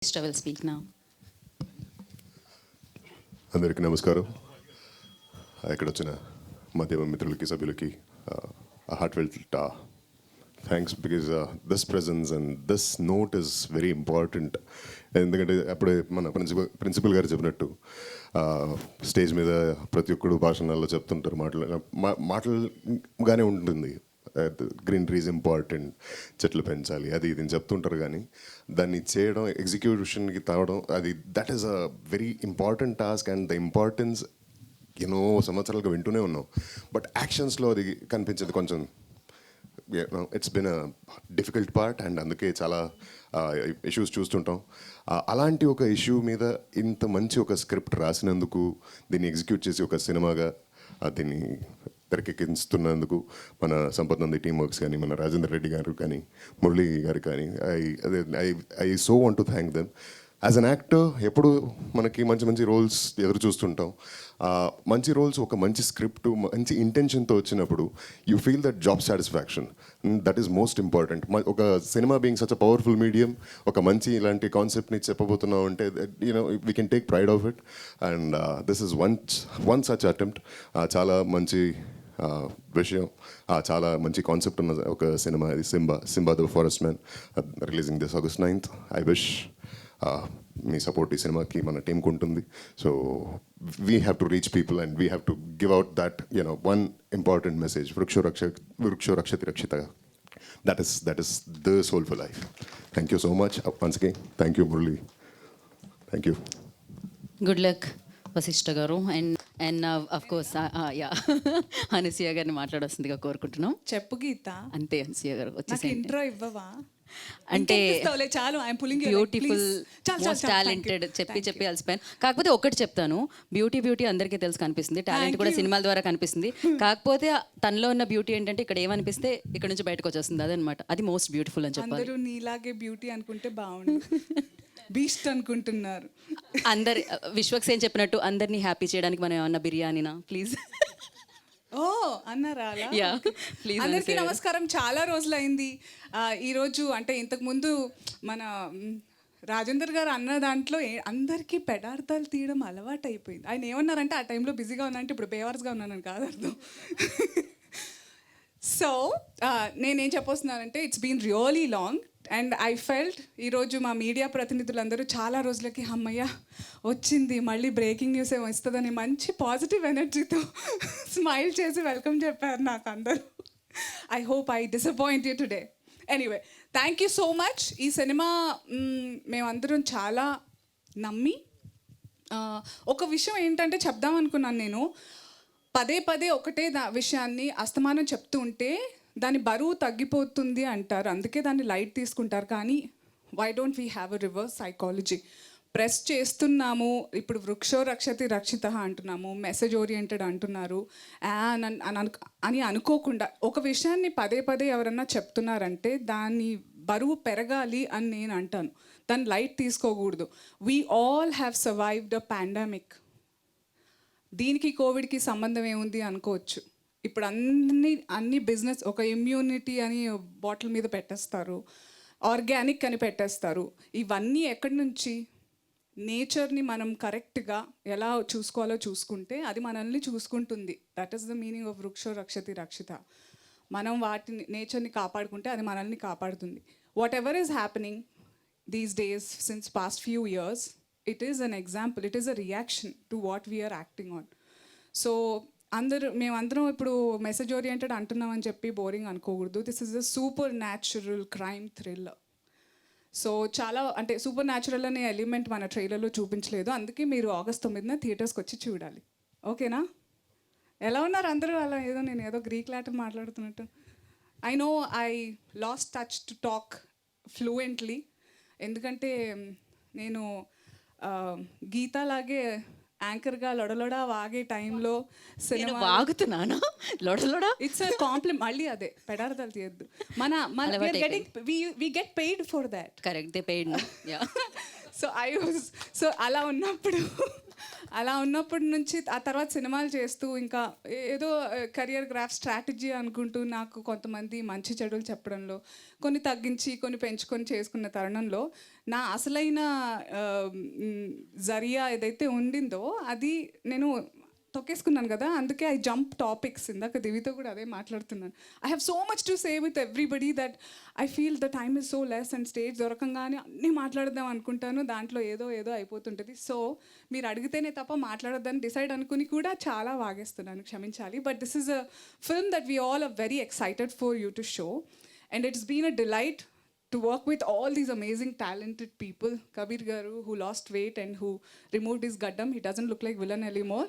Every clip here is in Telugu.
I will speak now. అందరికీ నమస్కారం. ఇక్కడ వచ్చిన మాధ్యమ మిత్రులకి సభ్యులకి heartfelt thanks because this presence and this note is very important. ఎందుకంటే అప్పుడే మన ప్రిన్సిపల్ గారు చెప్పినట్టు స్టేజ్ మీద ప్రతి ఒక్కడు భాషణాల్లో చెప్తుంటారు, మాటలుగానే ఉంటుంది. గ్రీన్ ట్రీస్ ఇంపార్టెంట్, చెట్లు పెంచాలి, అది ఇది చెప్తుంటారు. కానీ దాన్ని చేయడం, ఎగ్జిక్యూషన్కి తావడం, అది that is a very important task. And the importance ఎన్నో సంవత్సరాలుగా వింటూనే ఉన్నాం, బట్ యాక్షన్స్లో అది కనిపించేది కొంచెం it's been a difficult part. And అందుకే చాలా ఇష్యూస్ చూస్తుంటాం. అలాంటి ఒక ఇష్యూ మీద ఇంత మంచి ఒక స్క్రిప్ట్ రాసినందుకు, దీన్ని ఎగ్జిక్యూట్ చేసి ఒక సినిమాగా దీన్ని తెరకెక్కిస్తున్నందుకు మన సంపత్ నంది టీమ్ వర్క్స్ కానీ, మన రాజేంద్ర రెడ్డి గారు కానీ, మురళి గారు కానీ, I so want to thank them. As an actor ఎప్పుడు మనకి మంచి మంచి రోల్స్ ఎదురు చూస్తుంటాం. మంచి రోల్స్, ఒక మంచి స్క్రిప్ట్, మంచి ఇంటెన్షన్తో వచ్చినప్పుడు you feel that job satisfaction. That is most important. ఒక cinema being such a powerful medium, ఒక మంచి ఇలాంటి కాన్సెప్ట్ని చెప్పబోతున్నాం అంటే you know we can take pride of it. And this is one such attempt. చాలా మంచి విషయం, చాలా మంచి కాన్సెప్ట్ ఉన్న ఒక సినిమా ఇది. Simba the forest man releasing this August 9th. I wish మీ సపోర్ట్ ఈ సినిమాకి మన టీంకి ఉంటుంది. So we have to reach people and we have to give out that one important message, వృక్షో రక్షతి రక్షిత. That is the soul for life. Thank you so much once again. Thank you Murali. Thank you. Good luck, Vasishta garu. And of course yeah Anasuya గారిని మాట్లాడాల్సిందిగా కోరుకుంటున్నాం. చెప్పు గీత. అంతే, అనసూయ గారు నాకు వచ్చేసి ఇంట్రో ఇవ్వవా? అంటే చాలు, I'm pulling beautiful, most talented చెప్పి అలసిపోయాను. కాకపోతే ఒకటి చెప్తాను, బ్యూటీ అందరికీ తెలుసు కనిపిస్తుంది, టాలెంట్ కూడా సినిమాల ద్వారా కనిపిస్తుంది. కాకపోతే తనలో ఉన్న బ్యూటీ ఏంటంటే ఇక్కడ ఏమనిపిస్తే ఇక్కడ నుంచి బయటకు వచ్చేస్తుంది, అదనమాట. అది మోస్ట్ బ్యూటిఫుల్ అని చెప్పాలి. అందరూ నీలాగే బ్యూటీ అనుకుంటే బాగుండు. బీస్ట్ అనుకుంటున్నారు అందరి. విశ్వక్ సేన్ చెప్పినట్టు అందరినీ హ్యాపీ చేయడానికి మనం ఏమన్నా బిర్యానీనా ప్లీజ్? ఓ అన్నారా? Yeah please. అందరికీ నమస్కారం. చాలా రోజులైంది. ఈరోజు అంటే ఇంతకుముందు మన రాజేందర్ గారు అన్న దాంట్లో అందరికీ పెడార్థాలు తీయడం అలవాటు అయిపోయింది. ఆయన ఏమన్నారంటే ఆ టైంలో బిజీగా ఉన్నానంటే ఇప్పుడు బేవర్స్గా ఉన్నానని కాదు అర్థం. సో నేనేం చెప్పొస్తున్నానంటే it's been really long and I felt ఈరోజు మా మీడియా ప్రతినిధులందరూ చాలా రోజులకి అమ్మయ్య వచ్చింది, మళ్ళీ బ్రేకింగ్ న్యూస్ ఏమో వస్తుందని మంచి పాజిటివ్ ఎనర్జీతో స్మైల్ చేసి వెల్కమ్ చెప్పారు నాకు అందరూ. I hope I disappoint you today. Anyway, thank you so much. ఈ సినిమా మేమందరం చాలా నమ్మి, ఒక విషయం ఏంటంటే చెప్దాం అనుకున్నాను నేను. పదే ఒకటే విషయాన్ని అస్తమానం చెప్తూ ఉంటే దాని బరువు తగ్గిపోతుంది అంటారు, అందుకే దాన్ని లైట్ తీసుకుంటారు. కానీ why don't we have a reverse psychology? Press చేస్తున్నాము, ఇప్పుడు వృక్షో రక్షతి రక్షిత అంటున్నాము, మెసేజ్ ఓరియంటెడ్ అంటున్నారు అని అనుకోకుండా ఒక విషయాన్ని పదే ఎవరన్నా చెప్తున్నారంటే దాని బరువు పెరగాలి అని నేను అంటాను. దాన్ని లైట్ తీసుకోకూడదు. We all have survived a pandemic. దీనికి కోవిడ్కి సంబంధం ఏముంది అనుకోవచ్చు. ఇప్పుడు అన్ని బిజినెస్ ఒక ఇమ్యూనిటీ అని బాటిల్ మీద పెట్టేస్తారు, ఆర్గానిక్ అని పెట్టేస్తారు. ఇవన్నీ ఎక్కడి నుంచి? నేచర్ని మనం కరెక్ట్గా ఎలా చూసుకోవాలో చూసుకుంటే అది మనల్ని చూసుకుంటుంది. That is the meaning of వృక్షో రక్షతి రక్షిత. మనం వాటిని, నేచర్ని కాపాడుకుంటే అది మనల్ని కాపాడుతుంది. Whatever is happening these days since past few years, it is an example, it is a reaction to what we are acting on. So మేమందరం ఇప్పుడు మెసేజ్ ఓరియంటెడ్ అంటున్నామని చెప్పి బోరింగ్ అనుకోకూడదు. This is a super natural crime thriller. So చాలా అంటే సూపర్ న్యాచురల్ అనే ఎలిమెంట్ మన ట్రైలర్లో చూపించలేదు, అందుకే మీరు August 9th థియేటర్స్కి వచ్చి చూడాలి. ఓకేనా? ఎలా ఉన్నారు అందరూ? అలా నేను ఏదో గ్రీక్ లాటిన్ మాట్లాడుతున్నట్టు. I know I lost touch to talk fluently, ఎందుకంటే నేను గీతలాగే యాంకర్గా లొడలొడ వాగే టైంలో సినిమా వాగుతున్నాను. లొడలొడా ఇట్స్ కాంప్లిమెంట్. మళ్ళీ అదే పెడార్థాలు తీయద్దు. We get paid for that. Correct, they paid. So అలా ఉన్నప్పుడు అలా ఉన్నప్పటి నుంచి ఆ తర్వాత సినిమాలు చేస్తూ ఇంకా ఏదో కెరియర్ గ్రాఫ్ స్ట్రాటజీ అనుకుంటూ నాకు కొంతమంది మంచి చెడులు చెప్పడంలో కొన్ని తగ్గించి కొన్ని పెంచుకొని చేసుకున్న తరుణంలో నా అసలైన జరియా ఏదైతే ఉండిందో అది నేను తొక్కేసుకున్నాను కదా, అందుకే ఐ జంప్ టాపిక్స్. ఇందాక దివితో కూడా అదే మాట్లాడుతున్నాను. I have so much to say with everybody that I feel the time is so less and stage దొరకంగానే అన్నీ మాట్లాడదాం అనుకుంటాను, దాంట్లో ఏదో అయిపోతుంటుంది. సో మీరు అడిగితేనే తప్ప మాట్లాడొద్దని డిసైడ్ అనుకుని కూడా చాలా వాగేస్తున్నాను, క్షమించాలి. But this is a film that we all are very excited for you to show, and it's been a delight to work with all these amazing talented people. Kabir Garu, who lost weight and who removed his gaddam, he doesn't look like villain anymore,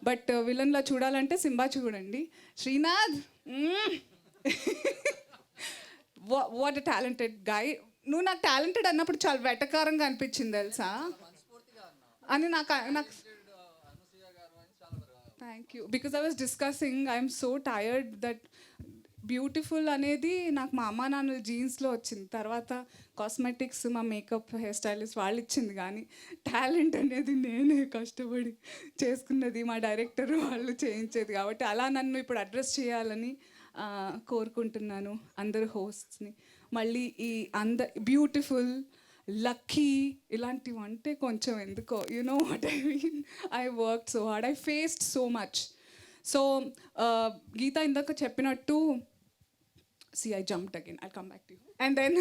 but villain la chudalante Simba chudandi. Srinath, what a talented guy. నువ్వు నాకు టాలెంటెడ్ అన్నప్పుడు చాలా వెటకారంగా అనిపించింది తెలుసా అని నాకు thank you. Because I was discussing I'm so tired that beautiful అనేది నాకు మా అమ్మ నాన్నల జీన్స్లో వచ్చింది, తర్వాత కాస్మెటిక్స్ మా మేకప్ హెయిర్ స్టైలిస్ట్ వాళ్ళు ఇచ్చింది, కానీ టాలెంట్ అనేది నేనే కష్టపడి చేసుకున్నది, మా డైరెక్టర్ వాళ్ళు చేయించేది. కాబట్టి అలా నన్ను ఇప్పుడు అడ్రస్ చేయాలని కోరుకుంటున్నాను అందరు హోస్ట్స్ని. మళ్ళీ ఈ బ్యూటిఫుల్, లక్కీ ఇలాంటివి అంటే కొంచెం ఎందుకో know what I mean. I work so hard, I faced so much. So Geetha ఇందాక చెప్పినట్టు, see, I jumped again. I'll come back to you. And then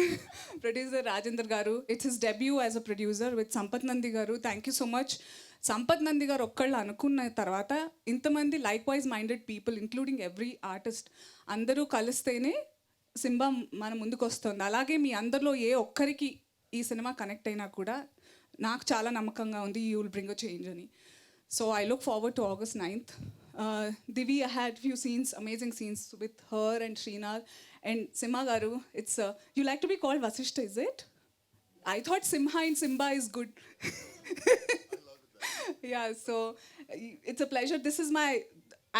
producer Rajendra Garu, it's his debut as a producer with Sampath Nandi Garu. Thank you so much. Sampath Nandi Garu ఒక్కళ్ళు అనుకున్న తర్వాత ఇంతమంది like wise minded people including every artist అందరూ కలిస్తేనే సింబా మన ముందుకు వస్తుంది. అలాగే మీ అందరిలో ఏ ఒక్కరికి ఈ సినిమా కనెక్ట్ అయినా కూడా నాకు చాలా నమ్మకంగా ఉంది you will bring a change అని. So I look forward to August 9th. Divi, I had few scenes, amazing scenes with her and Srinath and Simha Garu. It's you like to be called Vasishta, is it? I thought Simha and Simba is good. Yeah, so it's a pleasure. This is my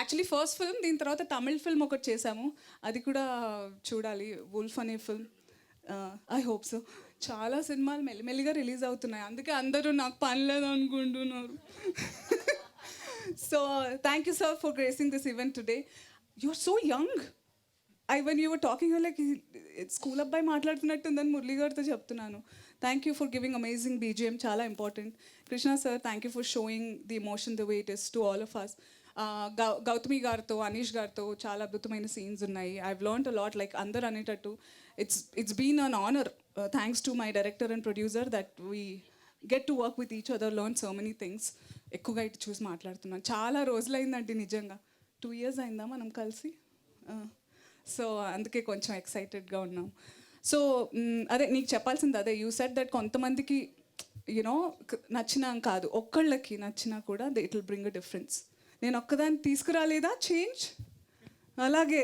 actually first film. దీని తర్వాత తమిళ్ ఫిల్మ్ ఒకటి చేసాము, అది కూడా చూడాలి, వుల్ఫ్ అనే ఫిల్మ్. I hope so. చాలా సినిమాలు మెల్లిమెల్లిగా రిలీజ్ అవుతున్నాయి, అందుకే అందరూ నాకు పని లేదు అనుకుంటున్నారు. So thank you, sir, for gracing this event today. You're so young. When you were talking, you're like, it's school abbai maatladutunnatundani Murli gartho cheptunnanu. Thank you for giving amazing BGM, chala important. Krishna sir, thank you for showing the emotion the way it is to all of us. Gautami gartho, Anish gartho chala adbhutamaina scenes unnayi. I've learned a lot, like andaru anetattu. It's been an honor, thanks to my director and producer, that we get to work with each other, learn so many things. ఎక్కువగా ఇటు చూసి మాట్లాడుతున్నాను, చాలా రోజులైందండి నిజంగా, 2 years అయిందా మనం కలిసి. సో అందుకే కొంచెం ఎక్సైటెడ్గా ఉన్నాం. సో అదే నీకు చెప్పాల్సింది అదే, యూ సెడ్ దట్ కొంతమందికి నచ్చినా కాదు, ఒక్కళ్ళకి నచ్చినా కూడా it will bring a difference. నేను ఒక్కదాన్ని తీసుకురాలేదా చేంజ్, అలాగే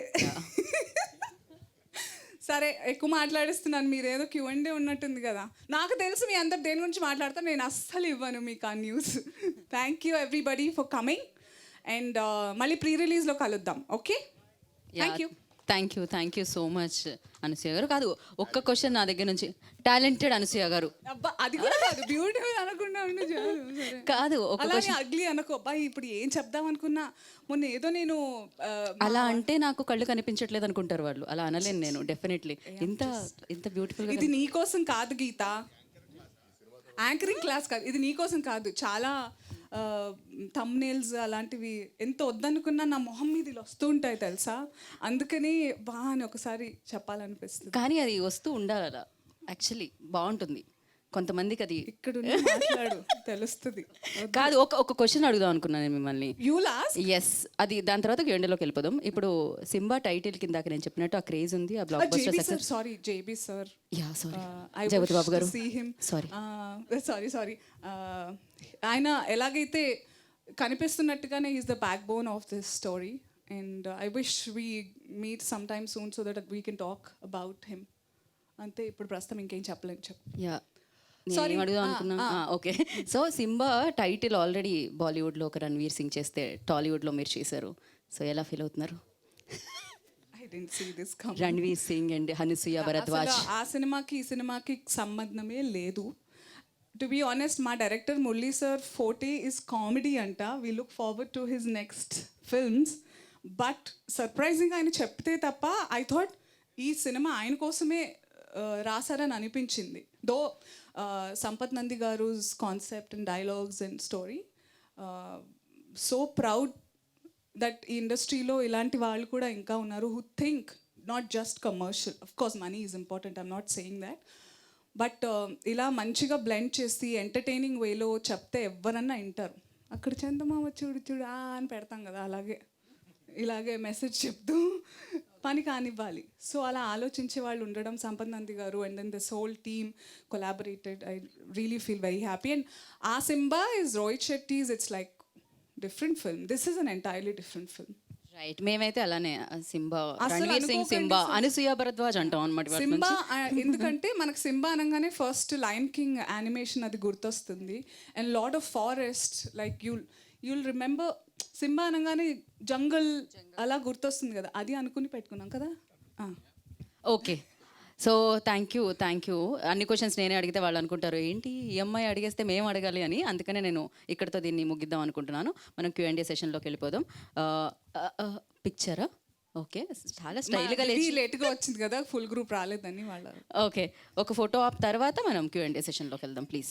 సరే ఎక్కువ మాట్లాడిస్తున్నాను, మీరేదో Q&A ఉన్నట్టుంది కదా. నాకు తెలుసు మీ అందరు దేని గురించి మాట్లాడతారు, నేను అస్సలు ఇవ్వను మీకు ఆ news. Thank you everybody for coming, and మళ్ళీ ప్రీ రిలీజ్లో కలుద్దాం. Okay, thank you so much Anasuya గారు. కాదు, ఒక్క క్వశ్చన్ నా దగ్గర నుంచి, టాలెంటెడ్ అనసూయ గారు. అబ్బా అది కూడా కాదు, బ్యూటిఫుల్ అనకుండా కాదు, అలాగే అగ్లీ అనుకో. అబ్బాయి ఇప్పుడు ఏం చెప్దాం అనుకున్నా, మొన్న ఏదో నేను అలా అంటే నాకు కళ్ళు కనిపించట్లేదు అనుకుంటారు వాళ్ళు, అలా అనలేను నేను. డెఫినెట్లీ ఇంత బ్యూటిఫుల్. ఇది నీకోసం కాదు గీత, యాంకరింగ్ క్లాస్ కాదు, ఇది నీకోసం కాదు. చాలా థంబ్నెయిల్స్ అలాంటివి ఎంత వద్దనుకున్నా నా మొహం మీద వస్తూ ఉంటాయి తెలుసా, అందుకని అని ఒకసారి చెప్పాలనిపిస్తుంది. కానీ అది వస్తూ ఉండాలి, అలా యాక్చువల్లీ బాగుంటుంది. కొంతమందికి అది ఇక్కడ మాట్లాడు తెలుస్తుంది. కాదు, ఒక క్వశ్చన్ అడుగుదాం అనుకున్నాను నేను మిమ్మల్ని. ఎస్, అది దాని తర్వాత ఎండలోకి వెళ్ళిపోదాం. ఇప్పుడు సింబా టైటిల్ కింద నేను చెప్పినట్టు ఆ క్రేజ్ ఉంది, ఆ blockbuster success. Sorry JB sir, yeah sorry Jagapathi Babu garu, sorry. ఆయన ఎలాగైతే కనిపిస్తున్నట్టుగానే is the backbone of this story, and I wish we meet some time soon so that we can talk about him. అంతే, ఇప్పుడు ప్రస్తుతం ఇంకేం చెప్పలేను. యా, నేను అడుగుదాం అనుకున్నా. Okay, so Simba title already బాలీవుడ్లో ఒక రణ్వీర్ సింగ్ చేస్తే టాలీవుడ్లో మీరు చేశారు, సో ఎలా ఫీల్ అవుతున్నారు? రణ్వీర్ సింగ్ అండ్ అనసూయ భరద్వాజ్. ఆ సినిమాకి ఈ సినిమాకి సంబంధమే లేదు. టు బీ ఆనెస్ట్ మా director Murali sir forty is comedy అంట. We look forward to his next films. But surprising ఆయన చెప్తే తప్ప ఐ థాట్ ఈ సినిమా ఆయన కోసమే రాశారని అనిపించింది. దో సంపత్ నంది గారు concept and dialogues and story, so proud that ఈ ఇండస్ట్రీలో ఇలాంటి వాళ్ళు కూడా ఇంకా ఉన్నారు who think not just commercial. Of course money is important, I'm not saying that, but ఇలా మంచిగా బ్లెండ్ చేసి ఎంటర్టైనింగ్ వేలో చెప్తే ఎవరన్నా వింటారు. అక్కడ చందమామ చూడు చూడు అని పెడతాం కదా, అలాగే ఇలాగే మెసేజ్ చెప్తూ పని కానివ్వాలి. సో అలా ఆలోచించే వాళ్ళు ఉండడం, Sampath Nandi garu and then this whole team collaborated. I really feel very happy. And ah Simba is Rohit Shetty's. It's like different film. This is an entirely different film. Right, మేమైతే అలానే సింబా, అసలు రణ్వీర్ సింగ్ అనుకోకండి సింబా, సార్. అనసూయ భరద్వాజ్ అంటాం అనమాట. సింబా ఎందుకంటే మనకు సింబా అనగానే ఫస్ట్ లయన్ కింగ్ యానిమేషన్ అది గుర్తొస్తుంది. And lot of forest, like you'll remember Simba అనగానే జంగల్ అలా గుర్తొస్తుంది కదా, అది అనుకుని పెట్టుకున్నాం కదా. Okay, so thank you. అన్ని క్వశ్చన్స్ నేనే అడిగితే వాళ్ళు అనుకుంటారు ఏంటి ఈ అమ్మాయి అడిగేస్తే మేము అడగాలి అని. అందుకనే నేను ఇక్కడితో దీన్ని ముగిద్దాం అనుకుంటున్నాను. మనం Q&A సెషన్లోకి వెళ్ళిపోదాం. పిక్చరా? ఓకే, చాలా స్టైల్గా లేచి లేట్గా వచ్చింది కదా, ఫుల్ గ్రూప్ రాలేదని వాళ్ళ. ఓకే, ఒక ఫోటో ఆప్ తర్వాత మనం Q&A సెషన్లోకి వెళ్దాం ప్లీజ్.